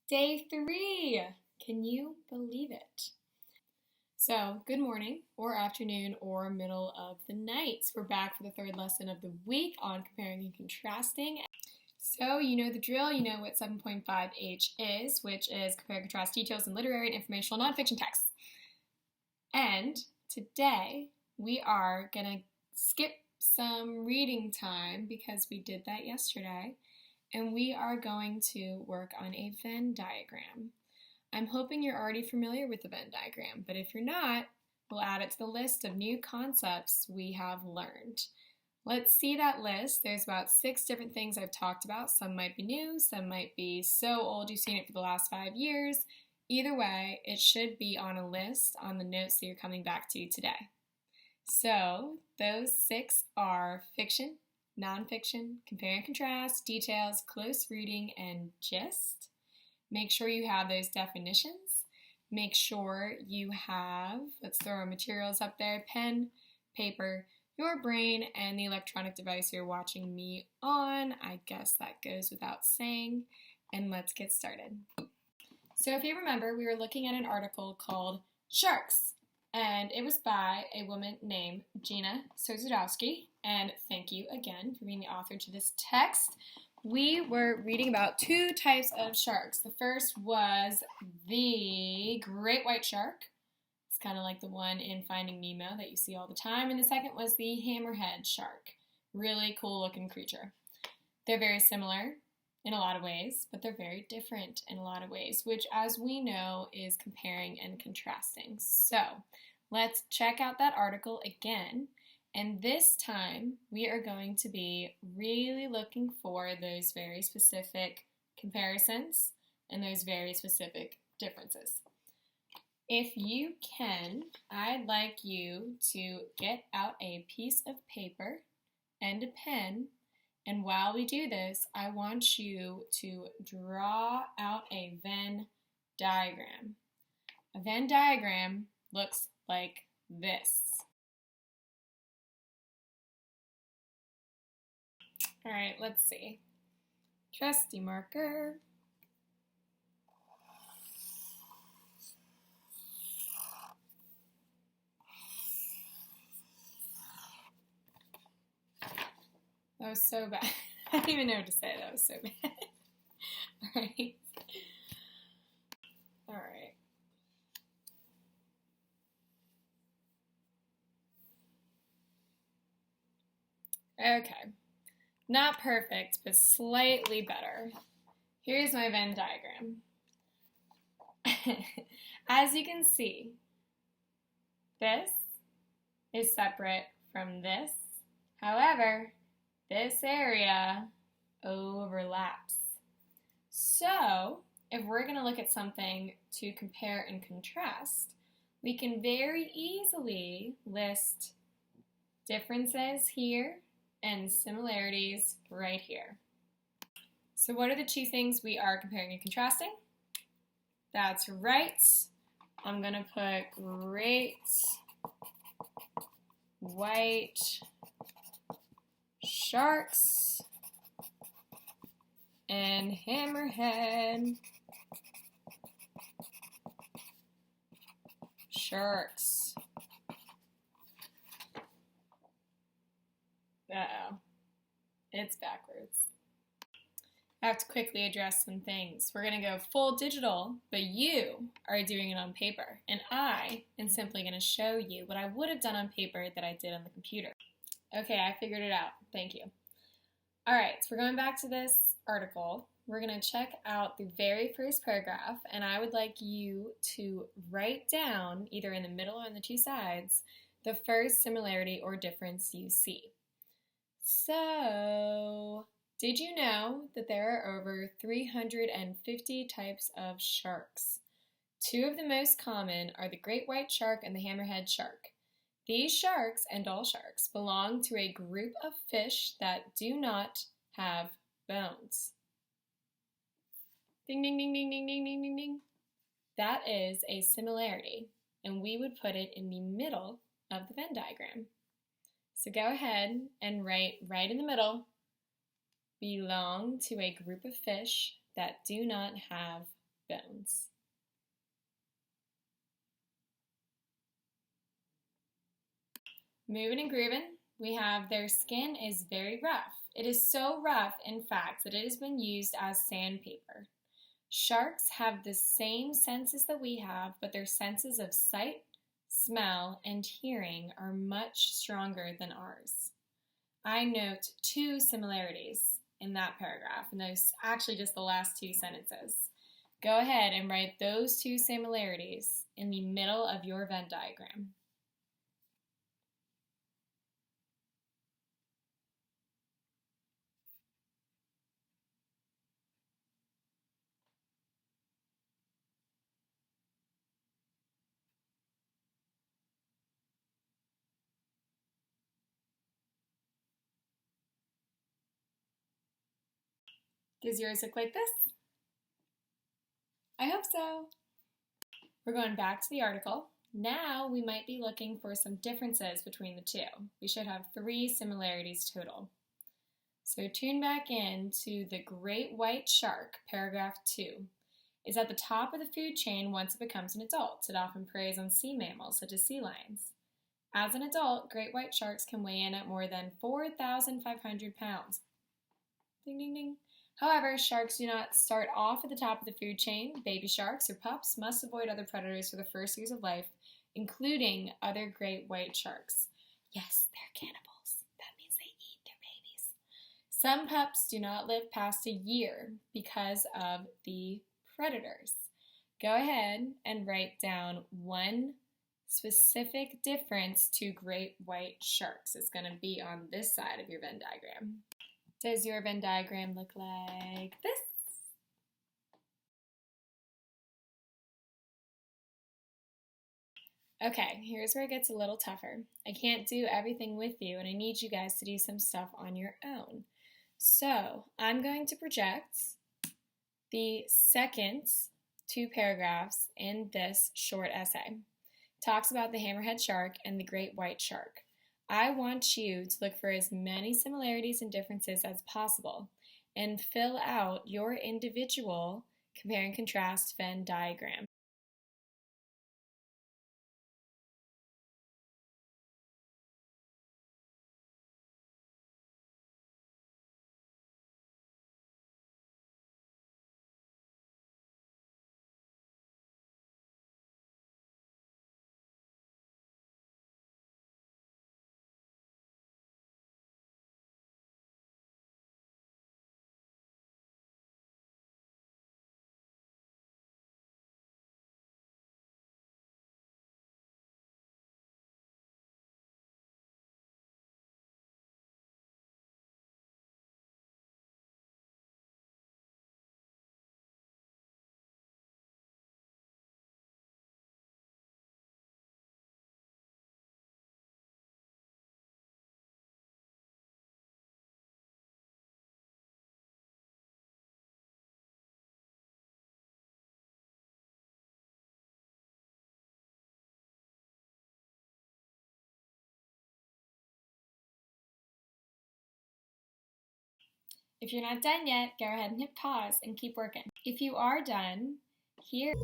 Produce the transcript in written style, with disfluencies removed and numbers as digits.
Day 3! Can you believe it? So, good morning, or afternoon, or middle of the night. We're back for the third lesson of the week on comparing and contrasting. So, you know the drill, you know what 7.5H is, which is compare and contrast details in literary and informational nonfiction texts. And today, we are going to skip some reading time because we did that yesterday. And we are going to work on a Venn diagram. I'm hoping you're already familiar with the Venn diagram, but if you're not, we'll add it to the list of new concepts we have learned. Let's see that list. There's about 6 different things I've talked about. Some might be new, some might be so old you've seen it for the last 5 years. Either way, it should be on a list on the notes that you're coming back to today. So, those 6 are fiction, nonfiction, compare and contrast, details, close reading, and gist. Make sure you have those definitions. Make sure you have, let's throw our materials up there, pen, paper, your brain, and the electronic device you're watching me on. I guess that goes without saying. And let's get started. So if you remember, we were looking at an article called Sharks. And it was by a woman named Gina Sozudowski. And thank you again for being the author to this text. We were reading about 2 types of sharks. The first was the great white shark. It's kind of like the one in Finding Nemo that you see all the time. And the second was the hammerhead shark. Really cool looking creature. They're very similar in a lot of ways, but they're very different in a lot of ways, which, as we know, is comparing and contrasting. So let's check out that article again, and this time we are going to be really looking for those very specific comparisons and those very specific differences. If you can, I'd like you to get out a piece of paper and a pen. And while we do this, I want you to draw out a Venn diagram. A Venn diagram looks like this. All right, let's see. Trusty marker. That was so bad. I don't even know what to say. That was so bad. All right. All right. Okay. Not perfect, but slightly better. Here's my Venn diagram. As you can see, this is separate from this. However, this area overlaps. So, if we're going to look at something to compare and contrast, we can very easily list differences here and similarities right here. So what are the 2 things we are comparing and contrasting? That's right. I'm going to put great white sharks and hammerhead sharks. Uh-oh. It's backwards. I have to quickly address some things. We're going to go full digital, but you are doing it on paper, and I am simply going to show you what I would have done on paper that I did on the computer. Okay, I figured it out. Thank you. All right, so we're going back to this article. We're going to check out the very first paragraph, and I would like you to write down, either in the middle or on the 2 sides, the first similarity or difference you see. So, did you know that there are over 350 types of sharks? 2 of the most common are the great white shark and the hammerhead shark. These sharks, and all sharks, belong to a group of fish that do not have bones. Ding, ding, ding, ding, ding, ding, ding, ding, ding. That is a similarity, and we would put it in the middle of the Venn diagram. So go ahead and write right in the middle, belong to a group of fish that do not have bones. Moving and grooving, we have their skin is very rough. It is so rough, in fact, that it has been used as sandpaper. Sharks have the same senses that we have, but their senses of sight, smell, and hearing are much stronger than ours. I note two similarities in that paragraph, and those actually just the last two sentences. Go ahead and write those two similarities in the middle of your Venn diagram. Does yours look like this? I hope so. We're going back to the article. Now we might be looking for some differences between the two. We should have 3 similarities total. So tune back in to the great white shark, paragraph 2. Is at the top of the food chain once it becomes an adult. It often preys on sea mammals, such as sea lions. As an adult, great white sharks can weigh in at more than 4,500 pounds. Ding, ding, ding. However, sharks do not start off at the top of the food chain. Baby sharks or pups must avoid other predators for the first years of life, including other great white sharks. Yes, they're cannibals. That means they eat their babies. Some pups do not live past a year because of the predators. Go ahead and write down one specific difference to great white sharks. It's going to be on this side of your Venn diagram. Does your Venn diagram look like this? Okay, here's where it gets a little tougher. I can't do everything with you, and I need you guys to do some stuff on your own. So I'm going to project the second 2 paragraphs in this short essay. It talks about the hammerhead shark and the great white shark. I want you to look for as many similarities and differences as possible and fill out your individual compare and contrast Venn diagram. If you're not done yet, go ahead and hit pause and keep working. If you are done, here